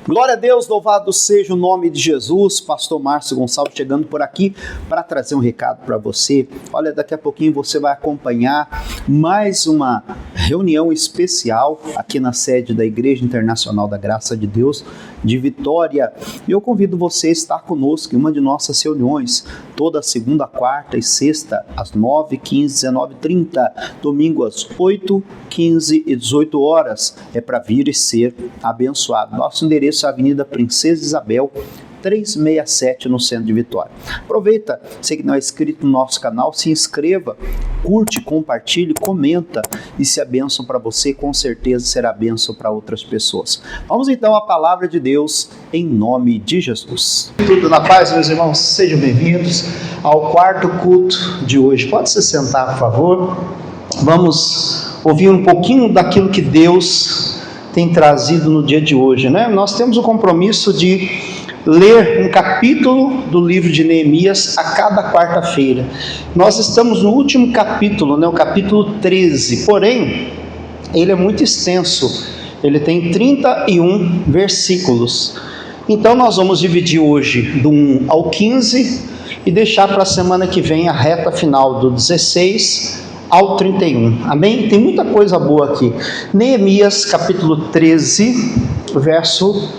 Glória a Deus, louvado seja o nome de Jesus. Pastor Márcio Gonçalves chegando por aqui para trazer um recado para você. Olha, daqui a pouquinho você vai acompanhar mais uma reunião especial aqui na sede da Igreja Internacional da Graça de Deus de Vitória. E eu convido você a estar conosco em uma de nossas reuniões, toda segunda, quarta e sexta, às 9, 15, 19, 30, domingo às 8, 15 e 18 horas. É para vir e ser abençoado. Nosso endereço é a Avenida Princesa Isabel, 367, no centro de Vitória. Aproveita, você que não é inscrito no nosso canal, se inscreva, curte, compartilhe, comenta, e se é bênção para você, com certeza será bênção para outras pessoas. Vamos então à palavra de Deus, em nome de Jesus. Tudo na paz, meus irmãos? Sejam bem-vindos ao quarto culto de hoje. Pode se sentar, por favor. Vamos ouvir um pouquinho daquilo que Deus tem trazido no dia de hoje, né? Nós temos o compromisso de ler um capítulo do livro de Neemias a cada quarta-feira. Nós estamos no último capítulo, né? O capítulo 13, porém, ele é muito extenso, ele tem 31 versículos. Então nós vamos dividir hoje do 1 ao 15 e deixar para a semana que vem a reta final do 16 ao 31, amém? Tem muita coisa boa aqui. Neemias capítulo 13, verso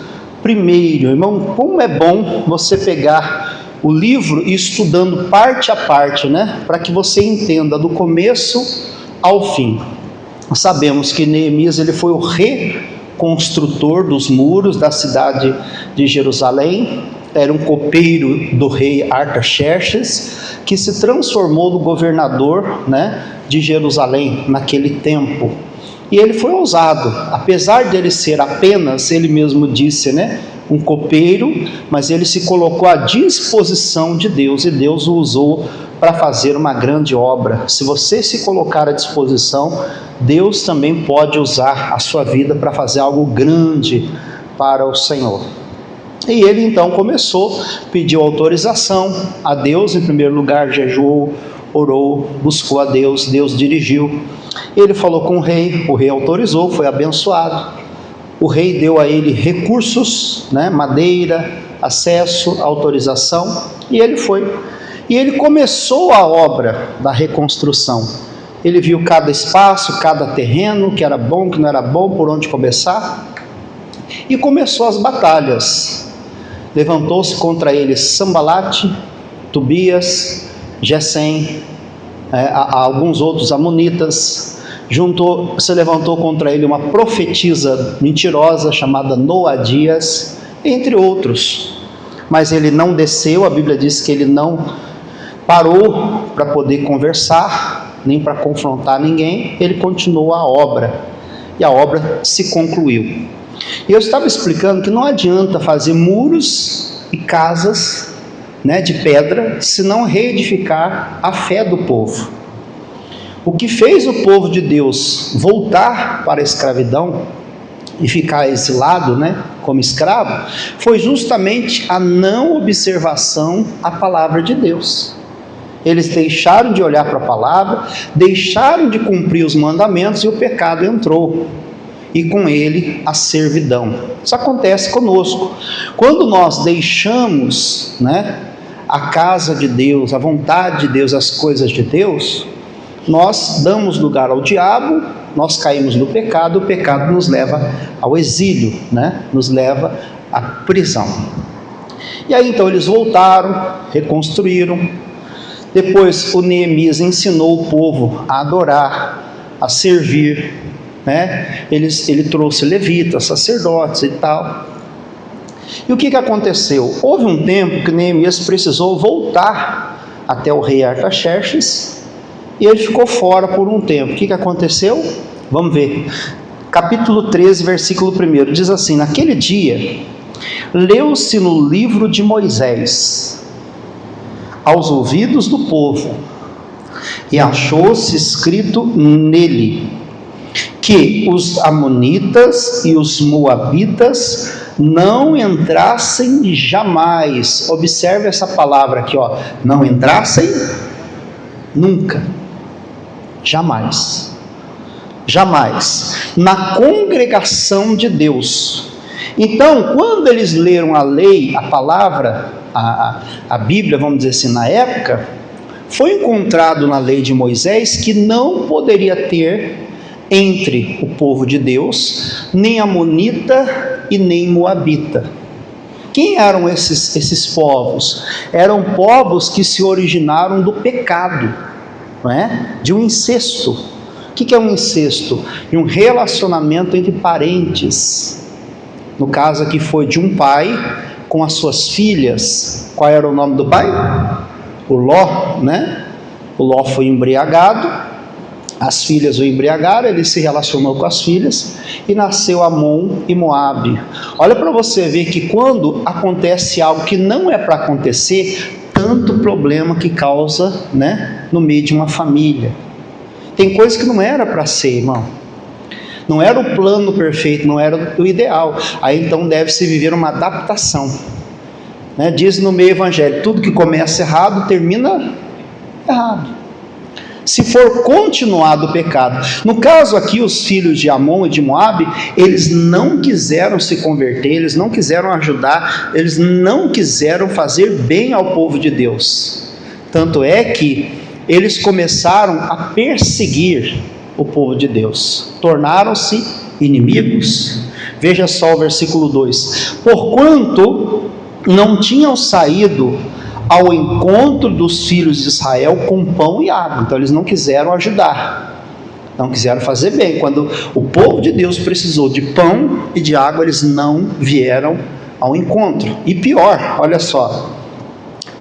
1. Irmão, como é bom você pegar o livro e ir estudando parte a parte, né? Para que você entenda do começo ao fim. Nós sabemos que Neemias ele foi o reconstrutor dos muros da cidade de Jerusalém. Era um copeiro do rei Artaxerxes, que se transformou no governador, né, de Jerusalém naquele tempo. E ele foi ousado, apesar dele ser apenas, ele mesmo disse, né, um copeiro, mas ele se colocou à disposição de Deus, e Deus o usou para fazer uma grande obra. Se você se colocar à disposição, Deus também pode usar a sua vida para fazer algo grande para o Senhor. E ele então começou, pediu autorização a Deus, em primeiro lugar jejuou, orou, buscou a Deus, Deus dirigiu. Ele falou com o rei autorizou, foi abençoado. O rei deu a ele recursos, né, madeira, acesso, autorização, e ele foi. E ele começou a obra da reconstrução. Ele viu cada espaço, cada terreno, que era bom, que não era bom, por onde começar, e começou as batalhas. Levantou-se contra eles Sambalate, Tobias, Gesem, alguns outros amonitas. Se levantou contra ele uma profetisa mentirosa chamada Noadias, entre outros. Mas ele não desceu, a Bíblia diz que ele não parou para poder conversar, nem para confrontar ninguém. Ele continuou a obra, e a obra se concluiu. E eu estava explicando que não adianta fazer muros e casas, né, de pedra, se não reedificar a fé do povo. O que fez o povo de Deus voltar para a escravidão e ficar exilado, né, como escravo, foi justamente a não observação à palavra de Deus. Eles deixaram de olhar para a palavra, deixaram de cumprir os mandamentos, e o pecado entrou. E com ele a servidão. Isso acontece conosco. Quando nós deixamos, né, a casa de Deus, a vontade de Deus, as coisas de Deus, nós damos lugar ao diabo, nós caímos no pecado, o pecado nos leva ao exílio, né, nos leva à prisão. E aí então eles voltaram, reconstruíram. Depois o Neemias ensinou o povo a adorar, a servir, né? Ele trouxe levitas, sacerdotes e tal. E o que aconteceu? Houve um tempo que Neemias precisou voltar até o rei Artaxerxes, e ele ficou fora por um tempo. O que aconteceu? Vamos ver. Capítulo 13, versículo 1, diz assim: naquele dia, leu-se no livro de Moisés aos ouvidos do povo, e achou-se escrito nele que os amonitas e os moabitas não entrassem jamais. Observe essa palavra aqui, ó, não entrassem nunca, jamais, jamais, na congregação de Deus, Então, quando eles leram a lei, a palavra, a Bíblia, vamos dizer assim, na época, foi encontrado na lei de Moisés que não poderia ter entre o povo de Deus nem amonita e nem moabita. Quem eram esses povos? Eram povos que se originaram do pecado, não é? De um incesto. O que é um incesto? De um relacionamento entre parentes. No caso aqui foi de um pai com as suas filhas. Qual era o nome do pai? O Ló, né? O Ló foi embriagado, as filhas o embriagaram, ele se relacionou com as filhas e nasceu Amon e Moabe. Olha para você ver que quando acontece algo que não é para acontecer, tanto problema que causa, né, no meio de uma família. Tem coisa que não era para ser, irmão. Não era o plano perfeito, não era o ideal. Aí então deve-se viver uma adaptação. Né? Diz no meio evangélico, tudo que começa errado, termina errado. Se for continuado o pecado. No caso aqui, os filhos de Amon e de Moabe, eles não quiseram se converter, eles não quiseram ajudar, eles não quiseram fazer bem ao povo de Deus. Tanto é que eles começaram a perseguir o povo de Deus, tornaram-se inimigos. Veja só o versículo 2: porquanto não tinham saído ao encontro dos filhos de Israel com pão e água. Então eles não quiseram ajudar, não quiseram fazer bem. Quando o povo de Deus precisou de pão e de água, eles não vieram ao encontro. E pior, olha só,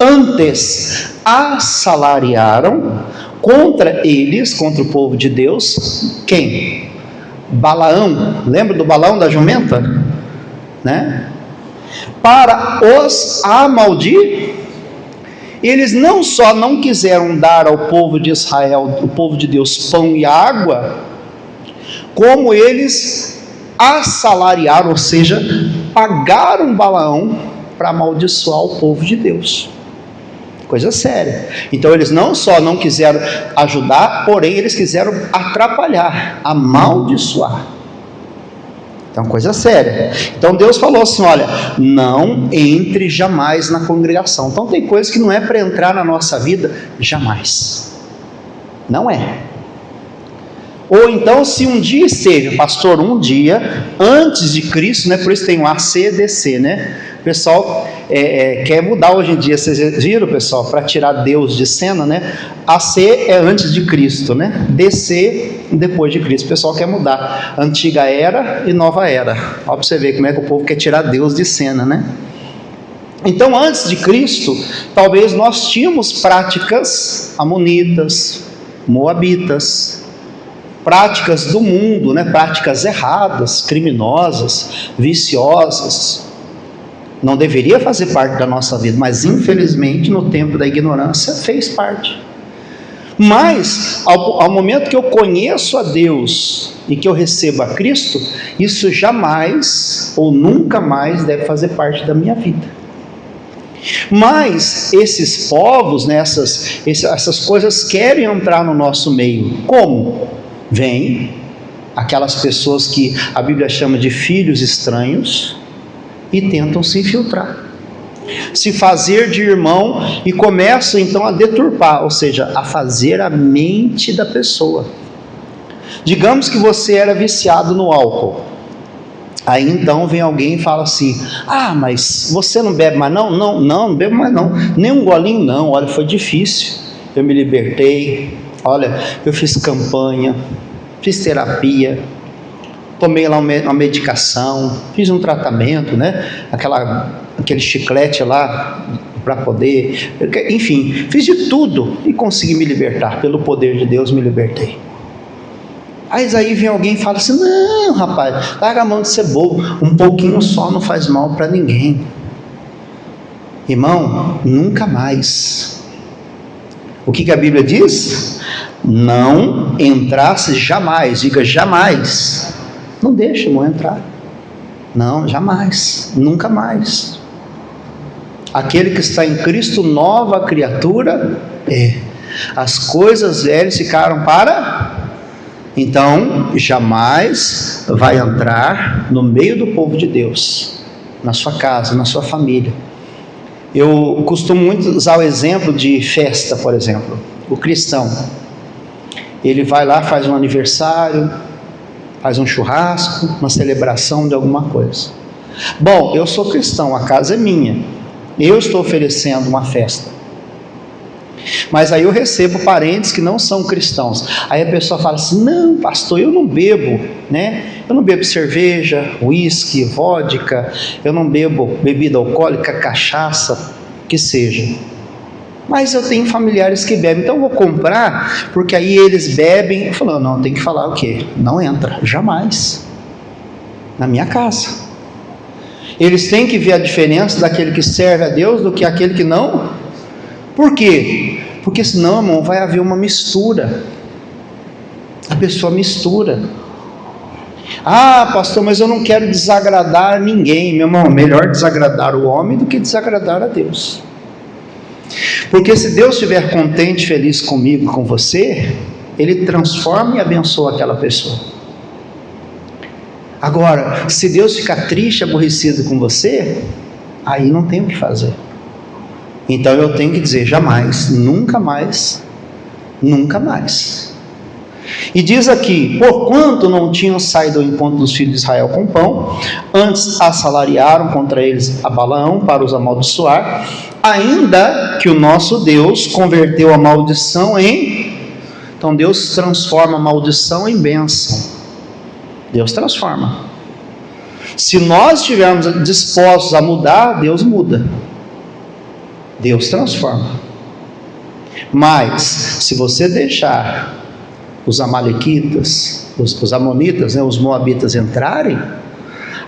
antes assalariaram contra eles, contra o povo de Deus, quem? Balaão. Lembra do Balaão da jumenta? Né? Para os amaldiçoar. Eles não só não quiseram dar ao povo de Israel, o povo de Deus, pão e água, como eles assalariaram, ou seja, pagaram Balaão para amaldiçoar o povo de Deus. Coisa séria. Então eles não só não quiseram ajudar, porém eles quiseram atrapalhar, amaldiçoar. Então, coisa séria. Então Deus falou assim, olha, não entre jamais na congregação. Então tem coisa que não é para entrar na nossa vida, jamais. Não é. Ou então, se um dia seja, pastor, um dia antes de Cristo, né? Por isso tem o AC e DC, né? O pessoal quer mudar hoje em dia, vocês viram, pessoal, para tirar Deus de cena, né? AC é antes de Cristo, né? DC depois de Cristo. O pessoal quer mudar antiga era e nova era. Olha para você ver como é que o povo quer tirar Deus de cena, né? Então, antes de Cristo, talvez nós tínhamos práticas amonitas, moabitas, práticas do mundo, né? Práticas erradas, criminosas, viciosas. Não deveria fazer parte da nossa vida, mas infelizmente no tempo da ignorância fez parte. Mas ao momento que eu conheço a Deus e que eu recebo a Cristo, isso jamais ou nunca mais deve fazer parte da minha vida. Mas esses povos, né, essas coisas querem entrar no nosso meio. Como? Vem aquelas pessoas que a Bíblia chama de filhos estranhos e tentam se infiltrar, se fazer de irmão e começam então a deturpar, ou seja, a fazer a mente da pessoa. Digamos que você era viciado no álcool, aí então vem alguém e fala assim, mas você não bebe mais não? Não bebo mais não, nem um golinho não, olha, foi difícil, eu me libertei, olha, eu fiz campanha, fiz terapia, tomei lá uma medicação, fiz um tratamento, né? Aquele chiclete lá para poder, enfim, fiz de tudo e consegui me libertar, pelo poder de Deus me libertei. Aí vem alguém e fala assim, não rapaz, larga a mão de ser bobo, um pouquinho só não faz mal para ninguém. Irmão, nunca mais. O que a Bíblia diz? Não entrasse jamais, diga jamais. Não deixa, irmão, entrar. Não, jamais, nunca mais. Aquele que está em Cristo, nova criatura é. As coisas velhas ficaram para Então, jamais vai entrar no meio do povo de Deus, na sua casa, na sua família. Eu costumo muito usar o exemplo de festa, por exemplo. O cristão, ele vai lá, faz um aniversário, faz um churrasco, uma celebração de alguma coisa. Bom, eu sou cristão, a casa é minha, eu estou oferecendo uma festa. Mas aí eu recebo parentes que não são cristãos. Aí a pessoa fala assim: não, pastor, eu não bebo, né? Eu não bebo cerveja, uísque, vodka, eu não bebo bebida alcoólica, cachaça, que seja. Mas eu tenho familiares que bebem, então eu vou comprar, porque aí eles bebem. Eu falo: não, tem que falar o quê? Não entra, jamais, na minha casa. Eles têm que ver a diferença daquele que serve a Deus do que aquele que não. Por quê? Porque senão, irmão, vai haver uma mistura. A pessoa mistura. Ah, pastor, mas eu não quero desagradar ninguém. Meu irmão, melhor desagradar o homem do que desagradar a Deus. Porque se Deus estiver contente, feliz comigo, com você, Ele transforma e abençoa aquela pessoa. Agora, se Deus ficar triste, aborrecido com você, aí não tem o que fazer. Então eu tenho que dizer: jamais, nunca mais, nunca mais. E diz aqui: porquanto não tinham saído ao encontro dos filhos de Israel com pão, antes assalariaram contra eles a Balaão para os amaldiçoar, ainda que o nosso Deus converteu a maldição em... Então Deus transforma a maldição em bênção. Deus transforma. Se nós estivermos dispostos a mudar, Deus muda. Deus transforma. Mas se você deixar os amalequitas, os amonitas, os moabitas entrarem,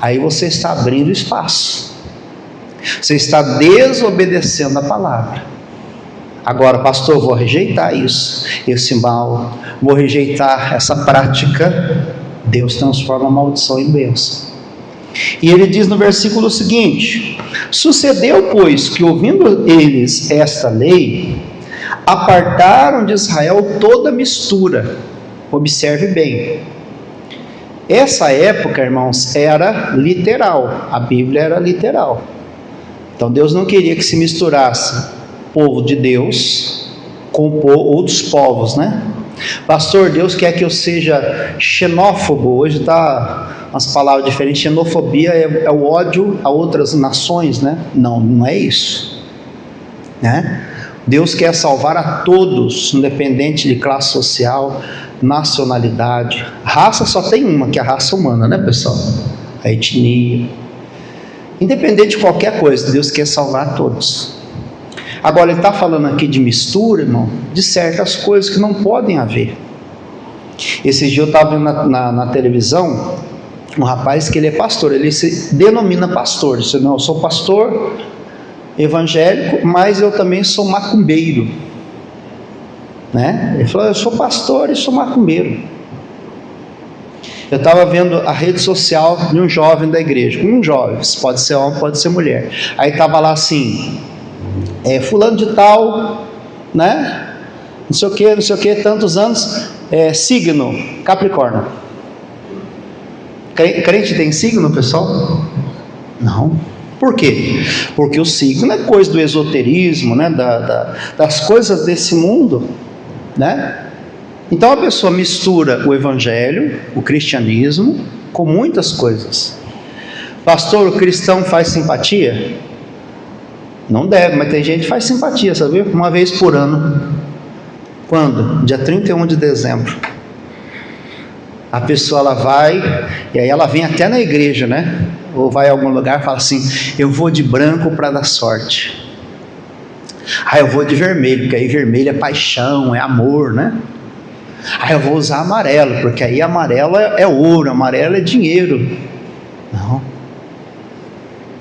aí você está abrindo espaço, você está desobedecendo a palavra. Agora, pastor, eu vou rejeitar isso, esse mal, vou rejeitar essa prática. Deus transforma a maldição em bênção. E ele diz no versículo seguinte: sucedeu, pois, que ouvindo eles esta lei, apartaram de Israel toda mistura. Observe bem, essa época, irmãos, era literal, a Bíblia era literal. Então Deus não queria que se misturasse povo de Deus com outros povos, né? Pastor, Deus quer que eu seja xenófobo. Hoje está umas palavras diferentes. Xenofobia é o ódio a outras nações, né? Não, não é isso, né? Deus quer salvar a todos, independente de classe social, nacionalidade. Raça só tem uma, que é a raça humana, né, pessoal? A etnia. Independente de qualquer coisa, Deus quer salvar a todos. Agora ele está falando aqui de mistura, irmão, de certas coisas que não podem haver. Esses dias eu estava vendo na televisão um rapaz que ele é pastor, ele se denomina pastor. Ele disse: não, eu sou pastor evangélico, mas eu também sou macumbeiro, né? Ele falou: eu sou pastor e sou macumbeiro. Eu estava vendo a rede social de um jovem da igreja, um jovem, pode ser homem, pode ser mulher. Aí estava lá assim: fulano de tal, né? Não sei o que, tantos anos, signo, Capricórnio. Crente tem signo, pessoal? Não. Por quê? Porque o signo é coisa do esoterismo, né? Das coisas desse mundo, né? Então a pessoa mistura o evangelho, o cristianismo, com muitas coisas. Pastor, o cristão faz simpatia? Não deve, mas tem gente que faz simpatia, sabe? Uma vez por ano. Quando? Dia 31 de dezembro. A pessoa, ela vai, e aí ela vem até na igreja, né? Ou vai a algum lugar e fala assim: eu vou de branco para dar sorte. Eu vou de vermelho, porque aí vermelho é paixão, é amor, né? Eu vou usar amarelo, porque aí amarelo é ouro, amarelo é dinheiro. Não.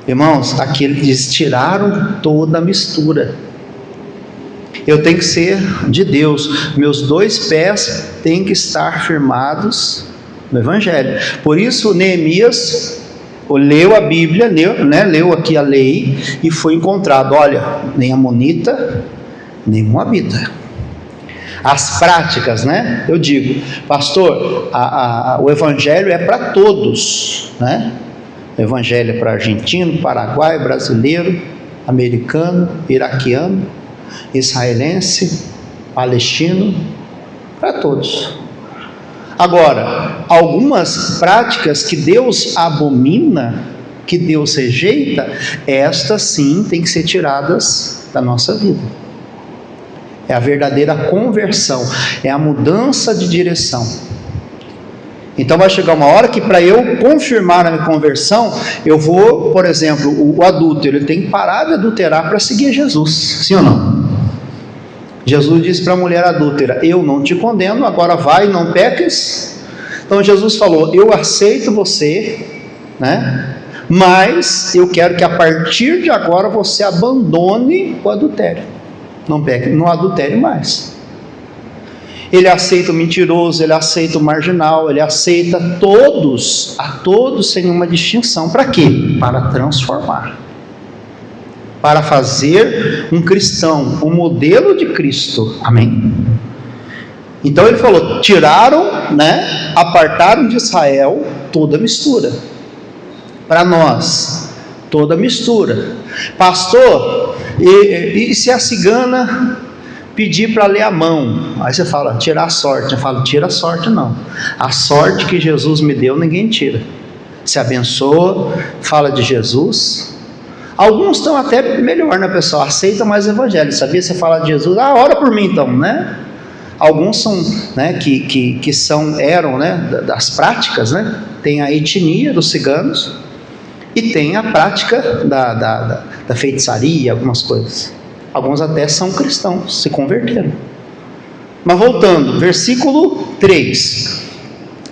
Irmãos, aqui ele diz: tiraram toda a mistura. Eu tenho que ser de Deus, meus dois pés têm que estar firmados no evangelho. Por isso Neemias leu a Bíblia, leu aqui a lei, e foi encontrado: olha, nem amonita, nem moabita. as práticas, né? Eu digo, pastor, o evangelho é para todos, né? O evangelho é para argentino, paraguaio, brasileiro, americano, iraquiano, israelense, palestino, para todos. Agora, algumas práticas que Deus abomina, que Deus rejeita, estas sim têm que ser tiradas da nossa vida. É a verdadeira conversão, é a mudança de direção. Então vai chegar uma hora que para eu confirmar a minha conversão, eu vou, por exemplo, o adúltero, ele tem que parar de adulterar para seguir Jesus, sim ou não? Jesus disse para a mulher adúltera, eu não te condeno, agora vai, não peques. Então Jesus falou, eu aceito você, né? Mas eu quero que a partir de agora você abandone o adultério, não peque, não adultere mais. Ele aceita o mentiroso, ele aceita o marginal, ele aceita todos, a todos sem nenhuma distinção. Para quê? Para transformar, para fazer um cristão, um modelo de Cristo, amém? Então ele falou, tiraram, né, apartaram de Israel toda mistura. Para nós, toda mistura. Pastor, e se a cigana pedir para ler a mão? Aí você fala, tirar a sorte. Eu falo, tira a sorte não. A sorte que Jesus me deu, ninguém tira. Se abençoa, fala de Jesus. Alguns estão até melhor, né, pessoal? Aceitam mais o evangelho, sabia? Você fala de Jesus, ora por mim então, né? Alguns são, né, que eram, né, das práticas, né? Tem a etnia dos ciganos e tem a prática da feitiçaria, algumas coisas. Alguns até são cristãos, se converteram. Mas voltando, versículo 3.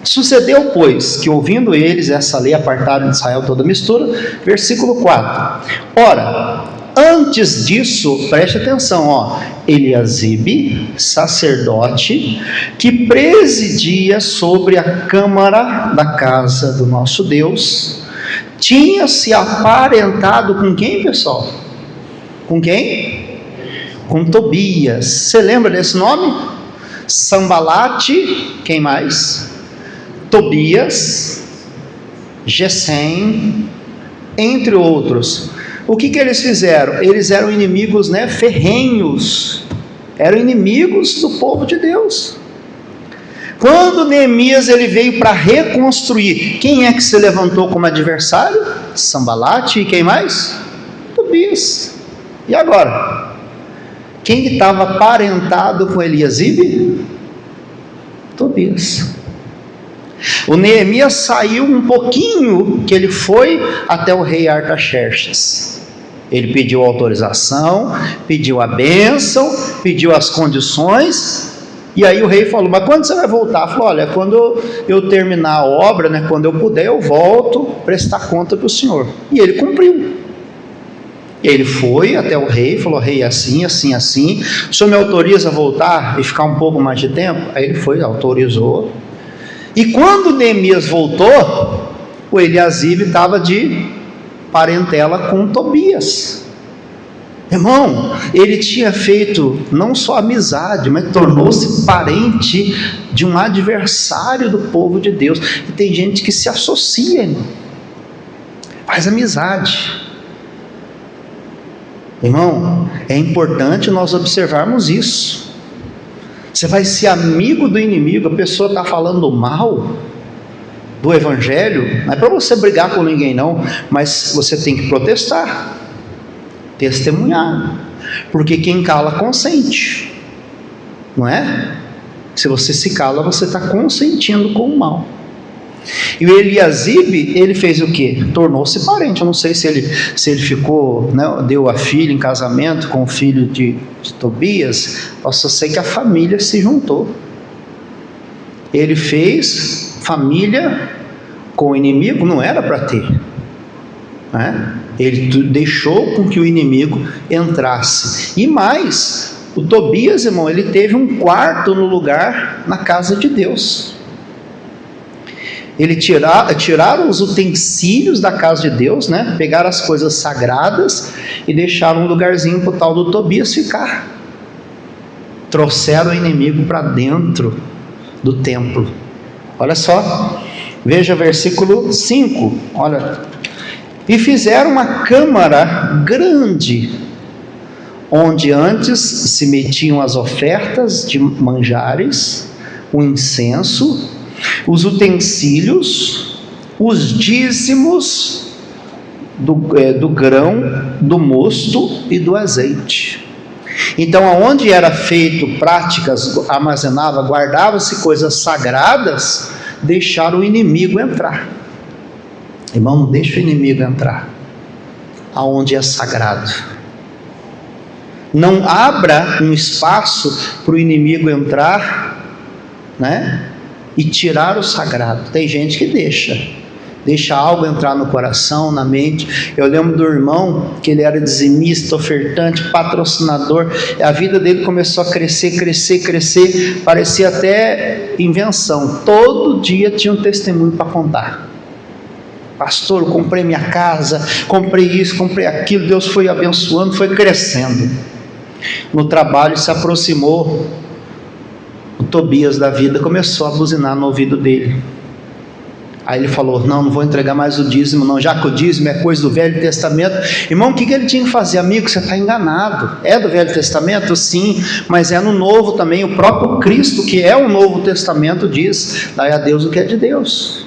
Sucedeu, pois, que ouvindo eles essa lei, apartaram de Israel toda mistura. Versículo 4. Ora, antes disso, preste atenção, ó, Eliasibe, sacerdote, que presidia sobre a câmara da casa do nosso Deus, tinha se aparentado com quem, pessoal? Com quem? Com Tobias. Você lembra desse nome? Sambalate, quem mais? Tobias, Gesem, entre outros. O que eles fizeram? Eles eram inimigos, né, ferrenhos, eram inimigos do povo de Deus. Quando Neemias ele veio para reconstruir, quem é que se levantou como adversário? Sambalate e quem mais? Tobias. E agora? Quem estava aparentado com Eliasibe? Tobias. O Neemias saiu um pouquinho, que ele foi até o rei Artaxerxes. Ele pediu autorização, pediu a bênção, pediu as condições, e aí o rei falou, mas quando você vai voltar? Falou, olha, quando eu terminar a obra, né, quando eu puder, eu volto prestar conta para o senhor. E ele cumpriu. Ele foi até o rei, falou, rei, assim, assim, assim, o senhor me autoriza a voltar e ficar um pouco mais de tempo? Aí ele foi, autorizou. E quando Neemias voltou, o Eliasibe estava de parentela com Tobias. Irmão, ele tinha feito não só amizade, mas tornou-se parente de um adversário do povo de Deus. E tem gente que se associa, irmão, faz amizade. Irmão, é importante nós observarmos isso. Você vai ser amigo do inimigo, a pessoa está falando mal do evangelho, não é para você brigar com ninguém não, mas você tem que protestar, testemunhar, porque quem cala consente, não é? Se você se cala, você está consentindo com o mal. E o Eliasibe, ele fez o quê? Tornou-se parente. Eu não sei se ele ficou, né, deu a filha em casamento com o filho de Tobias. Eu só sei que a família se juntou. Ele fez família com o inimigo, não era para ter, né? Ele deixou com que o inimigo entrasse. E mais, o Tobias, irmão, ele teve um quarto no lugar na casa de Deus. Ele tiraram os utensílios da casa de Deus, né? Pegaram as coisas sagradas e deixaram um lugarzinho para o tal do Tobias ficar. trouxeram o inimigo para dentro do templo. Olha só, veja versículo 5, olha. E fizeram uma câmara grande, onde antes se metiam as ofertas de manjares, o incenso, os utensílios, os dízimos do grão, do mosto e do azeite. Então, aonde era feito práticas, armazenava, guardava-se coisas sagradas, deixaram o inimigo entrar. Irmão, não deixa o inimigo entrar aonde é sagrado. Não abra um espaço para o inimigo entrar, né, e tirar o sagrado. Tem gente que deixa algo entrar no coração, na mente. Eu lembro do irmão que ele era dizimista, ofertante, patrocinador. A vida dele começou a crescer, parecia até invenção. Todo dia tinha um testemunho para contar. Pastor, eu comprei minha casa, comprei isso, comprei aquilo, Deus foi abençoando, foi crescendo. No trabalho se aproximou o Tobias da vida, começou a buzinar no ouvido dele. Aí ele falou, não vou entregar mais o dízimo não, já que o dízimo é coisa do Velho Testamento. Irmão, o que ele tinha que fazer? Amigo, você está enganado. É do Velho Testamento? Sim, mas é no Novo também. O próprio Cristo, que é o Novo Testamento, diz, dai a Deus o que é de Deus.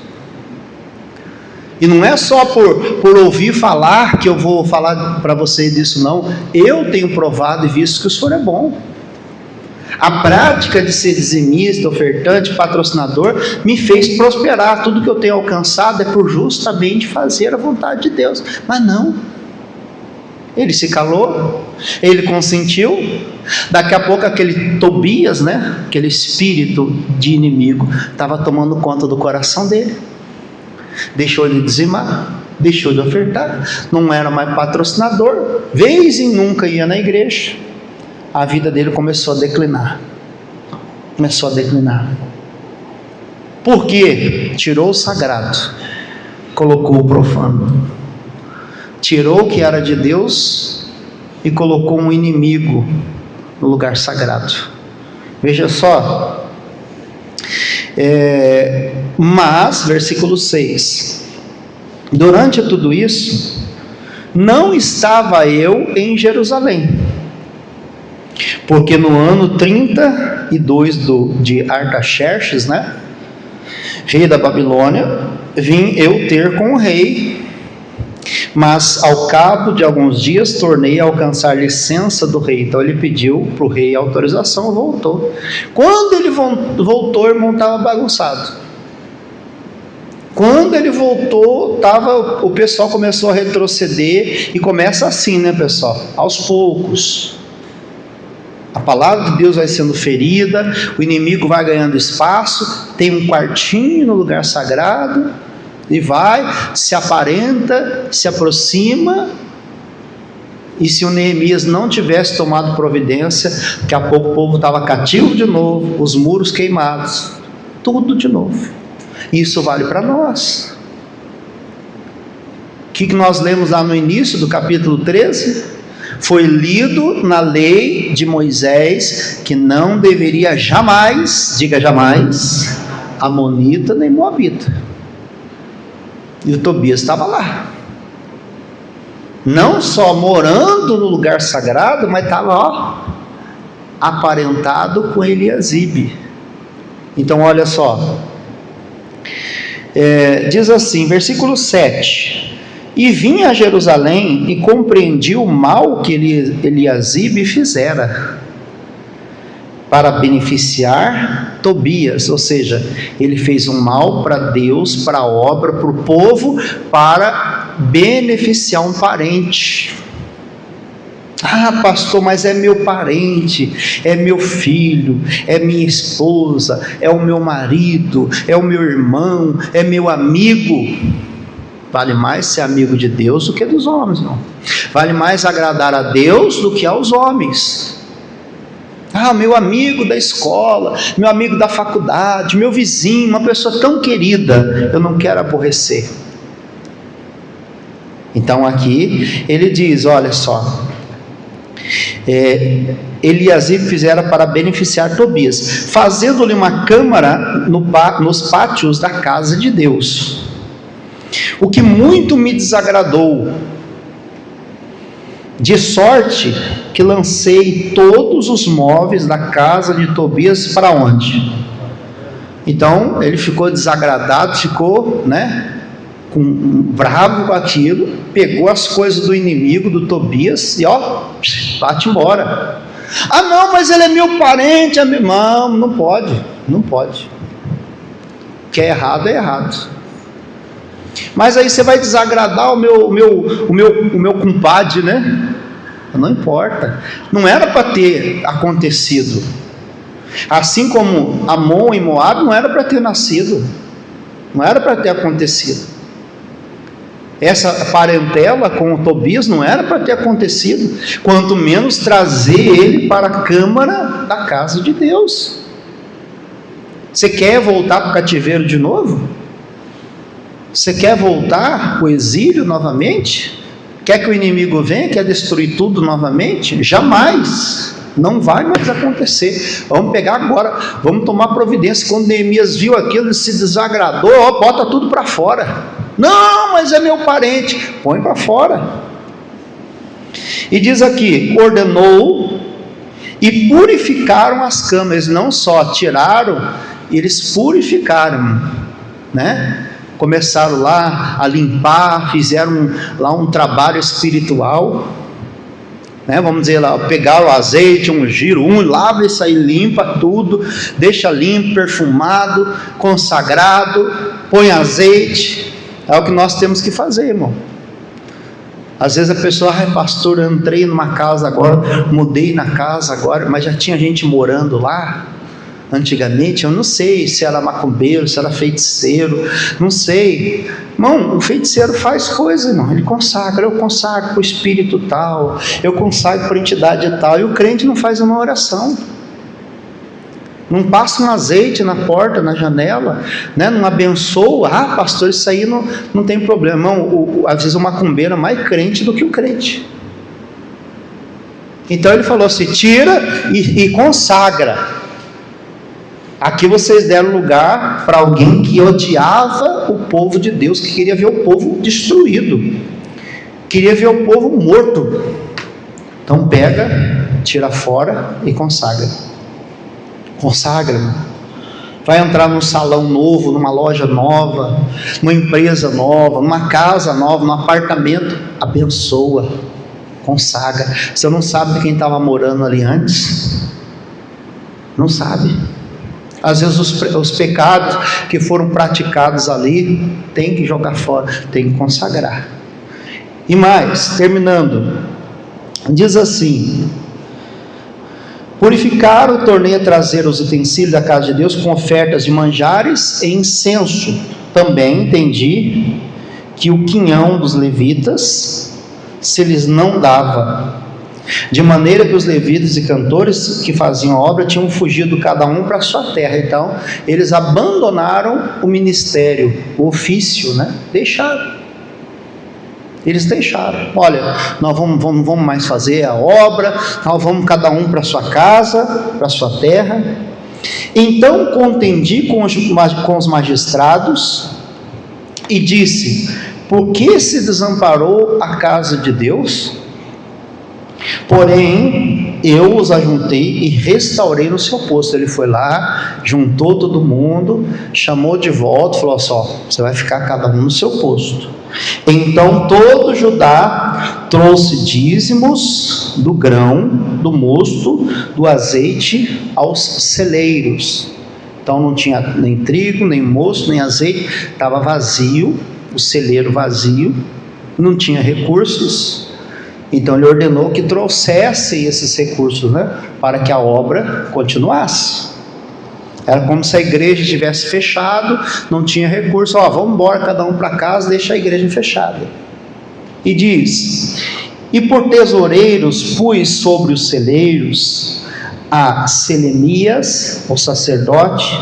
E não é só por ouvir falar que eu vou falar para você disso, não. Eu tenho provado e visto que o Senhor é bom. A prática de ser dizimista, ofertante, patrocinador, me fez prosperar. Tudo que eu tenho alcançado é por justamente fazer a vontade de Deus. Mas não. Ele se calou, ele consentiu. Daqui a pouco aquele Tobias, né, aquele espírito de inimigo, estava tomando conta do coração dele. Deixou ele dizimar, deixou de ofertar, não era mais patrocinador, vez em nunca ia na igreja. A vida dele começou a declinar. Por quê? Tirou o sagrado, colocou o profano. Tirou o que era de Deus e colocou um inimigo no lugar sagrado. Veja só. Mas, versículo 6, durante tudo isso, não estava eu em Jerusalém, porque no ano 32 de Artaxerxes, né, rei da Babilônia, vim eu ter com o rei, mas ao cabo de alguns dias tornei a alcançar licença do rei. Então ele pediu para o rei autorização, voltou. Quando ele voltou, o irmão estava bagunçado. Quando ele voltou, o pessoal começou a retroceder, e começa assim, né, pessoal? Aos poucos. A palavra de Deus vai sendo ferida, o inimigo vai ganhando espaço, tem um quartinho no lugar sagrado, e vai, se aparenta, se aproxima. E se o Neemias não tivesse tomado providência, daqui a pouco o povo estava cativo de novo, os muros queimados, tudo de novo. Isso vale para nós. O que nós lemos lá no início do capítulo 13? Foi lido na lei de Moisés que não deveria jamais, diga jamais, amonita nem moabita. E o Tobias estava lá, não só morando no lugar sagrado, mas estava aparentado com Eliasibe. Então olha só, diz assim, versículo 7, e vim a Jerusalém e compreendi o mal que Eliasibe fizera para beneficiar Tobias, ou seja, ele fez um mal para Deus, para a obra, para o povo, para beneficiar um parente. Ah, pastor, mas é meu parente, é meu filho, é minha esposa, é o meu marido, é o meu irmão, é meu amigo. Vale mais ser amigo de Deus do que dos homens, não. Vale mais agradar a Deus do que aos homens. Ah, meu amigo da escola, meu amigo da faculdade, meu vizinho, uma pessoa tão querida, eu não quero aborrecer. Então aqui ele diz, olha só, Eliasib fizera para beneficiar Tobias, fazendo-lhe uma câmara nos pátios da casa de Deus. O que muito me desagradou, de sorte que lancei todos os móveis da casa de Tobias para onde? Então ele ficou desagradado, ficou, bravo com aquilo, pegou as coisas do inimigo, do Tobias, e bate embora. Ah não, mas ele é meu parente, não pode. O que é errado é errado. Mas aí você vai desagradar o meu compadre, Não importa. Não era para ter acontecido. Assim como Amon e Moab não era para ter nascido. Não era para ter acontecido. Essa parentela com o Tobias não era para ter acontecido. Quanto menos trazer ele para a câmara da casa de Deus. Você quer voltar para o cativeiro de novo? Você quer voltar para o exílio novamente? Quer que o inimigo venha? Quer destruir tudo novamente? Jamais. Não vai mais acontecer. Vamos pegar agora, vamos tomar providência. Quando Neemias viu aquilo, ele se desagradou, bota tudo para fora. Não, mas é meu parente. Põe para fora. E diz aqui, ordenou e purificaram as câmaras. Não só tiraram, eles purificaram, Começaram lá a limpar, fizeram lá um trabalho espiritual, vamos dizer lá, pegaram o azeite, ungiram, lava isso aí, limpa tudo, deixa limpo, perfumado, consagrado, põe azeite. É o que nós temos que fazer, irmão. Às vezes a pessoa, pastor, eu entrei numa casa agora, mudei na casa agora, mas já tinha gente morando lá. Antigamente, eu não sei se era macumbeiro, se era feiticeiro, não sei. Irmão, o feiticeiro faz coisa, irmão. Ele consagra, eu consagro para o espírito tal, eu consagro para a entidade tal, e o crente não faz uma oração. Não passa um azeite na porta, na janela, não abençoa. Pastor, isso aí não tem problema. Irmão, às vezes o macumbeiro é mais crente do que o crente. Então ele falou assim, tira e consagra. Aqui vocês deram lugar para alguém que odiava o povo de Deus, que queria ver o povo destruído, queria ver o povo morto. Então pega, tira fora e consagra. Consagra. Vai entrar num salão novo, numa loja nova, numa empresa nova, numa casa nova, num apartamento, abençoa, consagra. Você não sabe de quem estava morando ali antes? Não sabe. Às vezes os pecados que foram praticados ali, tem que jogar fora, tem que consagrar. E mais, terminando, diz assim, purificaram, tornei a trazer os utensílios da casa de Deus com ofertas de manjares e incenso. Também entendi que o quinhão dos levitas se lhes não dava, de maneira que os levitas e cantores que faziam a obra tinham fugido cada um para a sua terra. Então eles abandonaram o ministério, o ofício, deixaram. Eles deixaram. Olha, nós vamos mais fazer a obra, nós vamos cada um para a sua casa, para a sua terra. Então contendi com os magistrados e disse, por que se desamparou a casa de Deus? Porém, eu os ajuntei e restaurei no seu posto. Ele foi lá, juntou todo mundo, chamou de volta, falou assim, você vai ficar cada um no seu posto. Então todo Judá trouxe dízimos do grão, do mosto, do azeite aos celeiros. Então não tinha nem trigo, nem mosto, nem azeite, estava vazio, o celeiro vazio, não tinha recursos. Então ele ordenou que trouxessem esses recursos, para que a obra continuasse. Era como se a igreja tivesse fechado, não tinha recurso, vamos embora cada um para casa, deixa a igreja fechada. E diz, e por tesoureiros pus sobre os celeiros a Selemias, o sacerdote,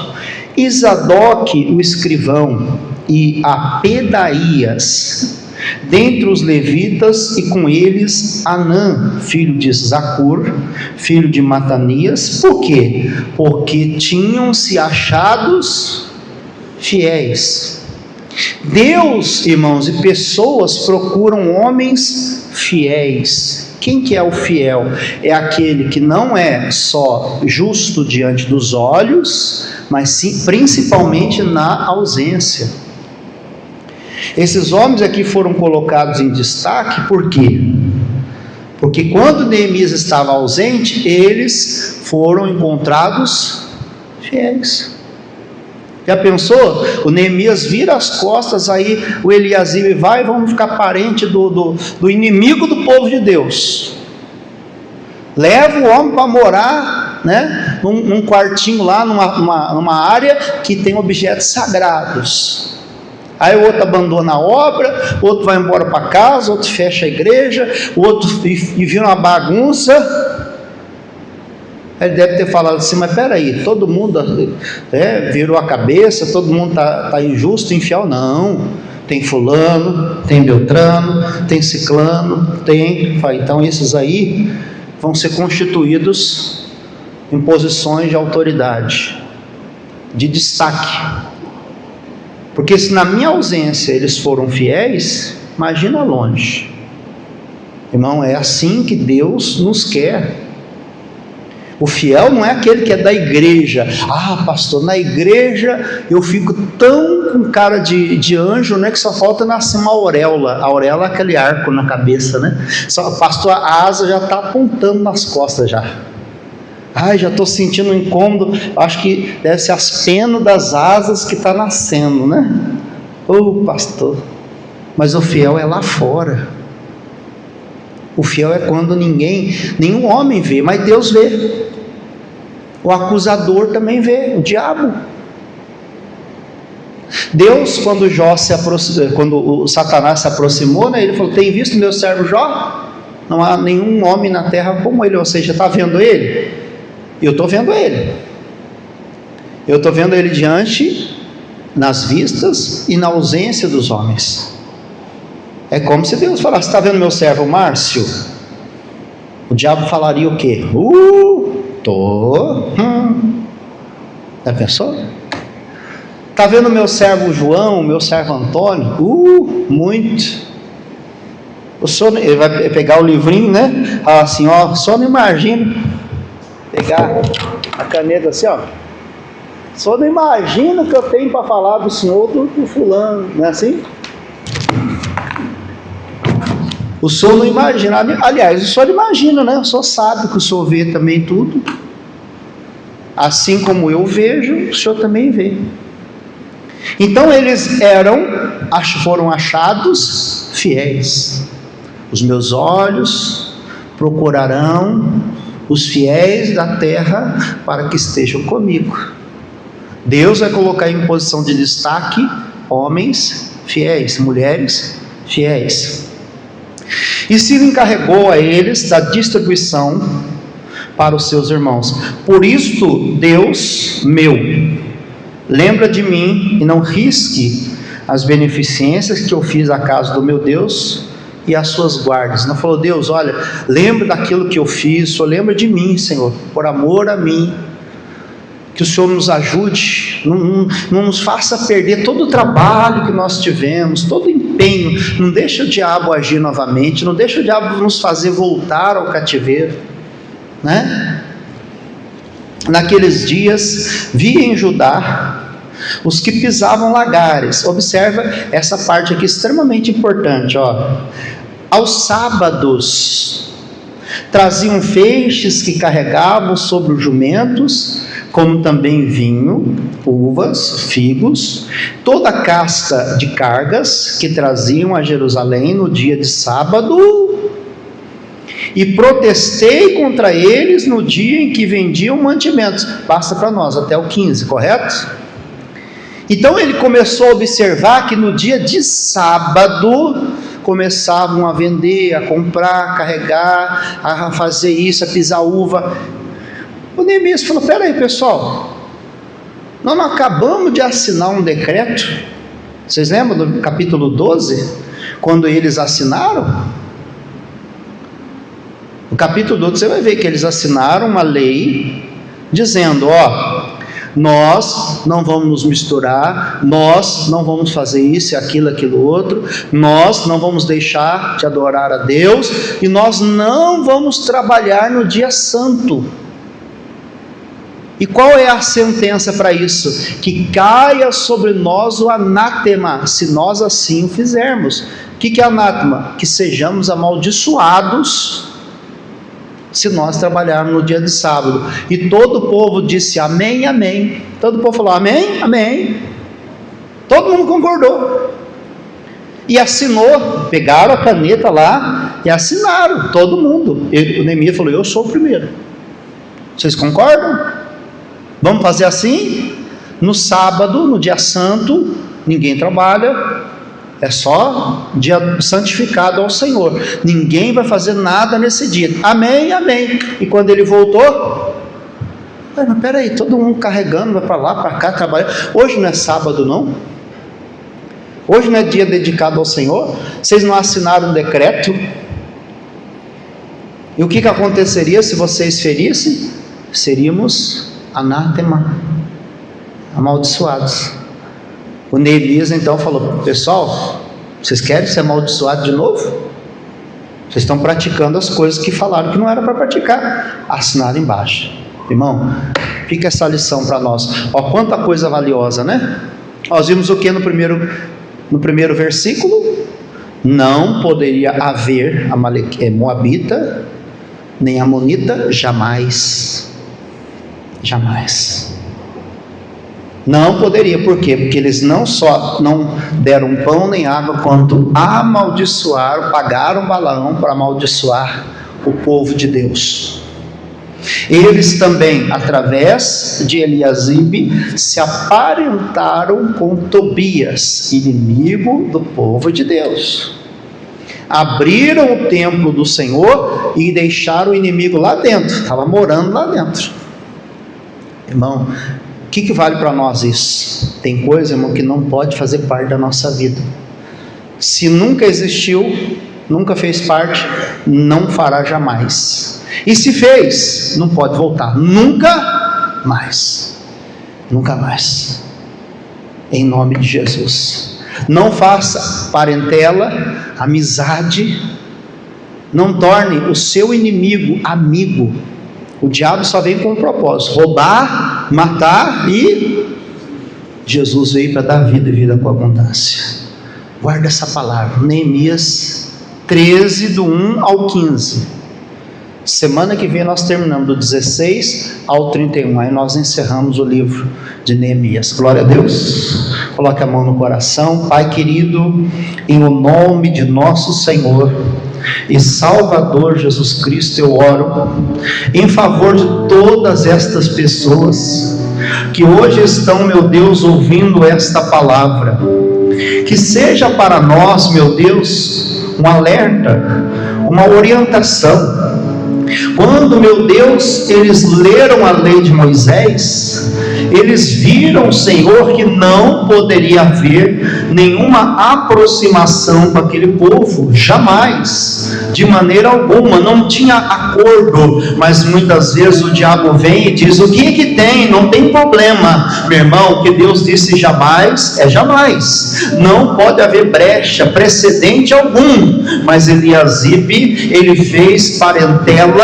e Zadoque, o escrivão, e a Pedaías, dentre os levitas, e com eles Anã, filho de Zacur, filho de Matanias. Por quê? Porque tinham-se achados fiéis. Deus, irmãos, e pessoas procuram homens fiéis. Quem que é o fiel? É aquele que não é só justo diante dos olhos, mas sim, principalmente na ausência. Esses homens aqui foram colocados em destaque, por quê? Porque quando Neemias estava ausente, eles foram encontrados fiéis. Já pensou? O Neemias vira as costas, aí o Eliasibe vai e vamos ficar parente do inimigo do povo de Deus. Leva o homem para morar, né, num quartinho lá, numa área que tem objetos sagrados. Aí o outro abandona a obra, o outro vai embora para casa, o outro fecha a igreja, o outro e vira uma bagunça. Ele deve ter falado assim, mas peraí, todo mundo virou a cabeça, todo mundo está injusto, infiel. Não, tem fulano, tem Beltrano, tem ciclano, tem. Então esses aí vão ser constituídos em posições de autoridade, de destaque. Porque se na minha ausência eles foram fiéis, imagina longe. Irmão, é assim que Deus nos quer. O fiel não é aquele que é da igreja. Ah, pastor, na igreja eu fico tão com cara de anjo, né, que só falta nascer uma auréola. A auréola é aquele arco na cabeça, né? Só, pastor, a asa já está apontando nas costas já. Ai, já estou sentindo um incômodo. Acho que deve ser as penas das asas que está nascendo, né? Pastor. Mas o fiel é lá fora. O fiel é quando nenhum homem vê, mas Deus vê. O acusador também vê, o diabo. Deus, quando o Satanás se aproximou, né, ele falou: tem visto meu servo Jó? Não há nenhum homem na terra como ele. Ou seja, está vendo ele? Eu estou vendo ele. Eu estou vendo ele diante, nas vistas e na ausência dos homens. É como se Deus falasse: está vendo meu servo Márcio? O diabo falaria o quê? Tô. Já pensou? Está vendo meu servo João, meu servo Antônio? Muito. O senhor, ele vai pegar o livrinho, né? Falar assim, ó, só não imagina. Pegar a caneta assim, ó. Só não imagina o que eu tenho para falar do senhor do fulano, não é assim? O senhor não imagina, aliás, o senhor imagina, né? O senhor sabe que o senhor vê também tudo. Assim como eu vejo, o senhor também vê. Então eles foram achados fiéis. Os meus olhos procurarão os fiéis da terra para que estejam comigo. Deus vai colocar em posição de destaque homens fiéis, mulheres fiéis. E se encarregou a eles da distribuição para os seus irmãos. Por isto, Deus meu, lembra de mim e não risque as beneficências que eu fiz à casa do meu Deus e as suas guardas. Não falou: Deus, olha, lembra daquilo que eu fiz, só lembra de mim, Senhor, por amor a mim. Que o Senhor nos ajude, não nos faça perder todo o trabalho que nós tivemos, todo o empenho. Não deixa o diabo agir novamente, não deixa o diabo nos fazer voltar ao cativeiro, né? Naqueles dias, vi em Judá os que pisavam lagares. Observa essa parte aqui extremamente importante, ó. Aos sábados traziam feixes que carregavam sobre os jumentos, como também vinho, uvas, figos, toda a casta de cargas que traziam a Jerusalém no dia de sábado, e protestei contra eles no dia em que vendiam mantimentos. Passa para nós até o 15, correto? Então ele começou a observar que no dia de sábado começavam a vender, a comprar, a carregar, a fazer isso, a pisar uva. O Neemias falou: peraí, pessoal, nós não acabamos de assinar um decreto, vocês lembram do capítulo 12? quando eles assinaram, no capítulo 12 você vai ver que eles assinaram uma lei dizendo: nós não vamos nos misturar, nós não vamos fazer isso, aquilo outro, nós não vamos deixar de adorar a Deus, e nós não vamos trabalhar no dia santo. E qual é a sentença para isso? Que caia sobre nós o anátema, se nós assim o fizermos. O que é anátema? Que sejamos amaldiçoados se nós trabalharmos no dia de sábado. E todo o povo disse amém, amém. Todo o povo falou amém, amém. Todo mundo concordou. E assinou, pegaram a caneta lá e assinaram, todo mundo. O Neemias falou: eu sou o primeiro. Vocês concordam? Vamos fazer assim? No sábado, no dia santo, ninguém trabalha. É só dia santificado ao Senhor. Ninguém vai fazer nada nesse dia. Amém, amém. E quando ele voltou, mas peraí, todo mundo carregando, vai para lá, para cá, trabalhando. Hoje não é sábado, não? Hoje não é dia dedicado ao Senhor? Vocês não assinaram um decreto? E o que aconteceria se vocês ferissem? Seríamos anátema, amaldiçoados. O Neemias então falou: pessoal, vocês querem ser amaldiçoados de novo? Vocês estão praticando as coisas que falaram que não era para praticar. Assinaram embaixo. Irmão, fica essa lição para nós. Quanta coisa valiosa, né? Nós vimos o que no primeiro versículo? Não poderia haver moabita nem amonita jamais. Jamais. Não poderia, por quê? Porque eles não só não deram pão nem água, quanto amaldiçoaram, pagaram Balaão para amaldiçoar o povo de Deus. Eles também, através de Eliasibe, se aparentaram com Tobias, inimigo do povo de Deus. Abriram o templo do Senhor e deixaram o inimigo lá dentro, estava morando lá dentro. Irmão, o que vale para nós isso? Tem coisa, irmão, que não pode fazer parte da nossa vida. Se nunca existiu, nunca fez parte, não fará jamais. E se fez, não pode voltar, nunca mais. Nunca mais. Em nome de Jesus. Não faça parentela, amizade. Não torne o seu inimigo amigo. O diabo só vem com um propósito: roubar, matar, e Jesus veio para dar vida e vida com abundância. Guarda essa palavra, Neemias 13, do 1 ao 15. Semana que vem nós terminamos do 16 ao 31, aí nós encerramos o livro de Neemias. Glória a Deus. Coloque a mão no coração. Pai querido, em o nome de nosso Senhor e Salvador Jesus Cristo, eu oro em favor de todas estas pessoas que hoje estão, meu Deus, ouvindo esta palavra. Que seja para nós, meu Deus, um alerta, uma orientação. Quando, meu Deus, eles leram a lei de Moisés, eles viram, Senhor, que não poderia haver nenhuma aproximação com aquele povo, jamais, de maneira alguma, não tinha acordo. Mas muitas vezes o diabo vem e diz: o que é que tem? Não tem problema. Meu irmão, o que Deus disse jamais é jamais. Não pode haver brecha, precedente algum. Mas Eliasibe, ele fez parentela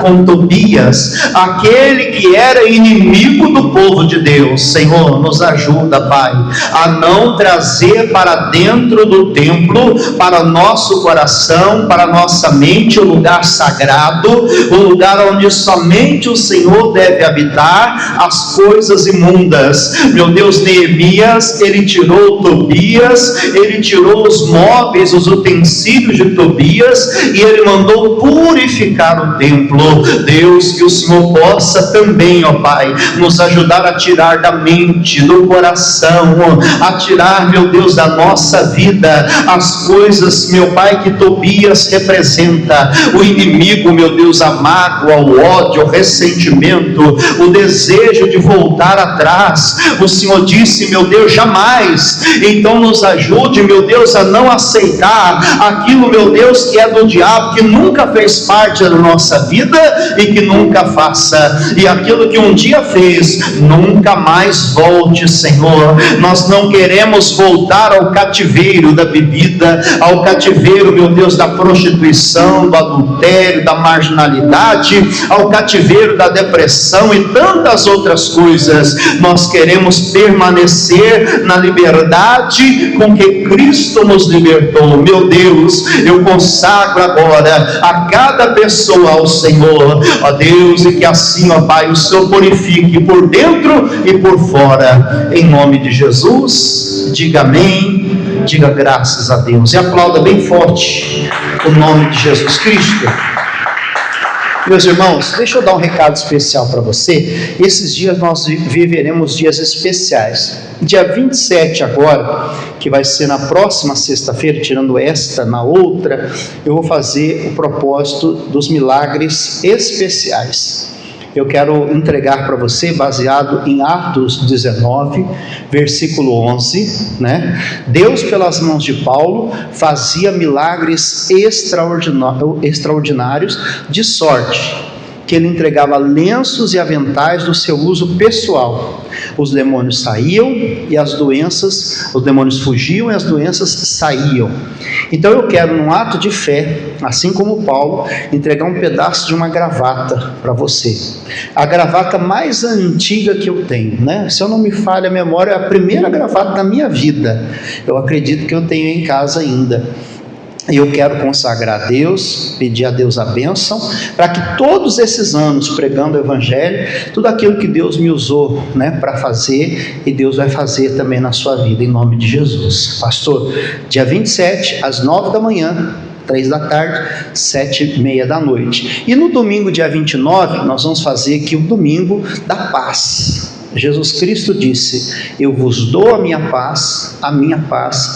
com Tobias, aquele que era inimigo do povo de Deus. Senhor, nos ajuda, Pai, a não trazer para dentro do templo, para nosso coração, para nossa mente, o lugar sagrado, o lugar onde somente o Senhor deve habitar, as coisas imundas. Meu Deus, Neemias, ele tirou Tobias, ele tirou os móveis, os utensílios de Tobias, e ele mandou purificar o templo. Deus, que o Senhor possa também, ó Pai, nos ajudar a tirar da mente, do coração, a tirar, meu Deus, da nossa vida as coisas, meu Pai, que Tobias representa, o inimigo, meu Deus, a mágoa, o ódio, o ressentimento, o desejo de voltar atrás. O Senhor disse, meu Deus, jamais. Então nos ajude, meu Deus, a não aceitar aquilo, meu Deus, que é do diabo, que nunca fez parte da nossa vida e que nunca faça, e aquilo que um dia fez, nunca mais volte, Senhor. Nós não queremos voltar ao cativeiro da bebida, ao cativeiro, meu Deus, da prostituição, do adultério, da marginalidade, ao cativeiro da depressão e tantas outras coisas. Nós queremos permanecer na liberdade com que Cristo nos libertou. Meu Deus, eu consagro agora a cada pessoa ao Senhor, ó Deus, e que assim, ó Pai, o Senhor purifique por dentro e por fora, em nome de Jesus. Diga amém, diga graças a Deus, e aplauda bem forte o nome de Jesus Cristo. Meus irmãos, deixa eu dar um recado especial para você. Esses dias nós viveremos dias especiais. Dia 27 agora, que vai ser na próxima sexta-feira, tirando esta, na outra, eu vou fazer o propósito dos milagres especiais. Eu quero entregar para você, baseado em Atos 19, versículo 11, né? Deus, pelas mãos de Paulo, fazia milagres extraordinários, de sorte que ele entregava lenços e aventais do seu uso pessoal. Os demônios saíam e os demônios fugiam e as doenças saíam. Então eu quero, num ato de fé, assim como Paulo, entregar um pedaço de uma gravata para você. A gravata mais antiga que eu tenho, né? Se eu não me falha a memória, é a primeira gravata da minha vida. Eu acredito que eu tenho em casa ainda. E eu quero consagrar a Deus, pedir a Deus a bênção, para que todos esses anos pregando o Evangelho, tudo aquilo que Deus me usou, né, para fazer, e Deus vai fazer também na sua vida, em nome de Jesus. Pastor, dia 27, às 9 da manhã, 3 da tarde, 7h30 da noite. E no domingo, dia 29, nós vamos fazer aqui o domingo da paz. Jesus Cristo disse: eu vos dou a minha paz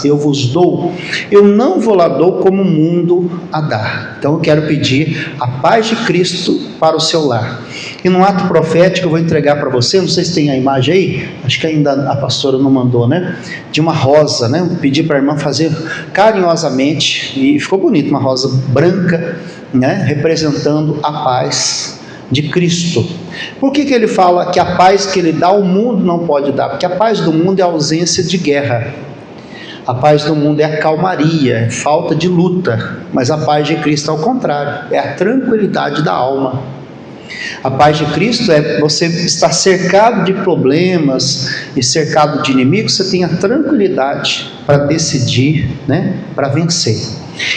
eu vos dou. Eu não vou lá dou como o mundo a dá. Então eu quero pedir a paz de Cristo para o seu lar. E no ato profético eu vou entregar para você, não sei se tem a imagem aí, acho que ainda a pastora não mandou, né? De uma rosa, né? Eu pedi para a irmã fazer carinhosamente, e ficou bonito, uma rosa branca, né? Representando a paz de Cristo. Por que ele fala que a paz que ele dá o mundo não pode dar? Porque a paz do mundo é a ausência de guerra, a paz do mundo é a calmaria, é falta de luta, mas a paz de Cristo é ao contrário, é a tranquilidade da alma. A paz de Cristo é você estar cercado de problemas e cercado de inimigos, você tem a tranquilidade para decidir, né, para vencer.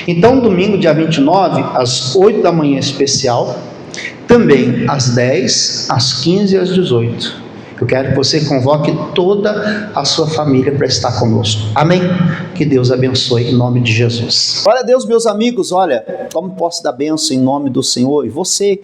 Então domingo dia 29, às 8 da manhã especial, também às 10, às 15 e às 18. Eu quero que você convoque toda a sua família para estar conosco. Amém? Que Deus abençoe em nome de Jesus. Glória a Deus, meus amigos. Olha, tome posse da bênção em nome do Senhor. E você,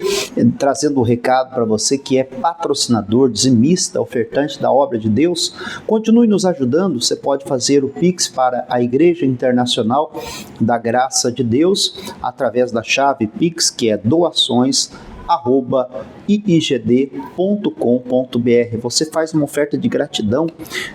trazendo o recado para você que é patrocinador, dizimista, ofertante da obra de Deus, continue nos ajudando. Você pode fazer o Pix para a Igreja Internacional da Graça de Deus através da chave Pix, que é doações@iigd.com.br. Você faz uma oferta de gratidão,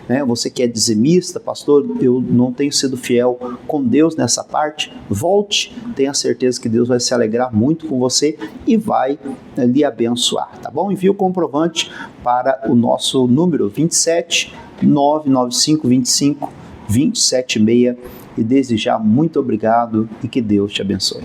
né? Você que é dizimista, pastor, eu não tenho sido fiel com Deus nessa parte, volte, tenha certeza que Deus vai se alegrar muito com você e vai lhe abençoar, tá bom? Envie o comprovante para o nosso número 27 995 25 276 e desde já muito obrigado e que Deus te abençoe.